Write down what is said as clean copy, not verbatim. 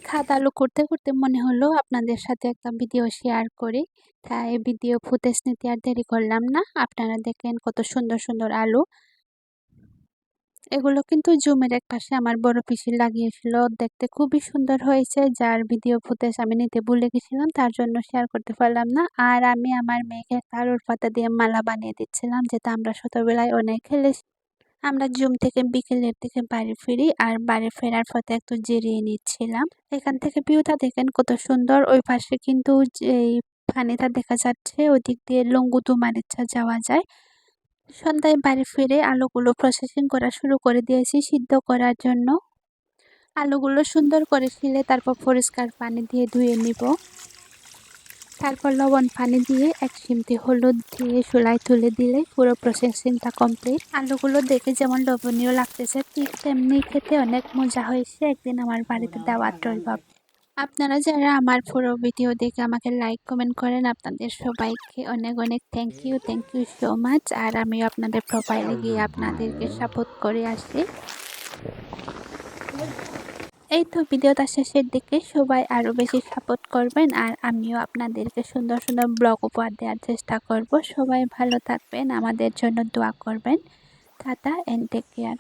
খাত আলু করতে করতে মনে হলো আপনাদের সাথে একটা ভিডিও শেয়ার করি। তাই ভিডিও ফুটেজ নিতে আর দেরি করলাম না। আপনারা দেখেন কত সুন্দর সুন্দর আলু। এগুলো কিন্তু জুমের এক পাশে আমার বড় পিসি লাগিয়েছিল, দেখতে খুবই সুন্দর হয়েছে, যার ভিডিও ফুটেজ আমি নিতে ভুলে গেছিলাম, তার জন্য শেয়ার করতে পারলাম না। আর আমি আমার মেয়েকে একটা আলুর পাতা দিয়ে মালা বানিয়ে দিচ্ছিলাম, যেটা আমরা ছোটবেলায় অনেক খেলেছি। আমরা জুম থেকে বিকেলের দিকে বাড়ি ফিরি, আর বাড়ি ফেরার পথে একটু জিরিয়ে নিচ্ছিলাম। এখান থেকে ভিউটা দেখেন কত সুন্দর। ওই পাশে কিন্তু যেই পানিটা দেখা যাচ্ছে, ওই দিক দিয়ে লঙ্গুদু মারিচা যাওয়া যায়। সন্ধ্যায় বাড়ি ফিরে আলুগুলো প্রসেসিং করা শুরু করে দিয়েছি সিদ্ধ করার জন্য। আলুগুলো সুন্দর করে ছিলে তারপর পরিষ্কার পানি দিয়ে ধুয়ে নিব। তারপর লবণ পানি দিয়ে এক চিমটি হলুদ দিয়ে চুলায় তুলে দিলে পুরো প্রসেসিংটা কমপ্লিট। আলুগুলো দেখে যেমন লোভনীয় লাগতেছে, ঠিক তেমনি খেতে অনেক মজা হয়েছে। একদিন আমার বাড়িতে দাওয়াত রইল। আপনারা যারা আমার পুরো ভিডিও দেখে আমাকে লাইক কমেন্ট করেন, আপনাদের সবাইকে অনেক অনেক থ্যাংক ইউ সো মাচ। আর আমিও আপনাদের প্রোফাইলে গিয়ে আপনাদেরকে সাপোর্ট করে আসি। এই তো ভিডিওটা শেষের দিকে, সবাই আরও বেশি সাপোর্ট করবেন, আর আমিও আপনাদেরকে সুন্দর সুন্দর ব্লগ উপহার দেওয়ার চেষ্টা করব। সবাই ভালো থাকবেন, আমাদের জন্য দোয়া করবেন। Tata and take care.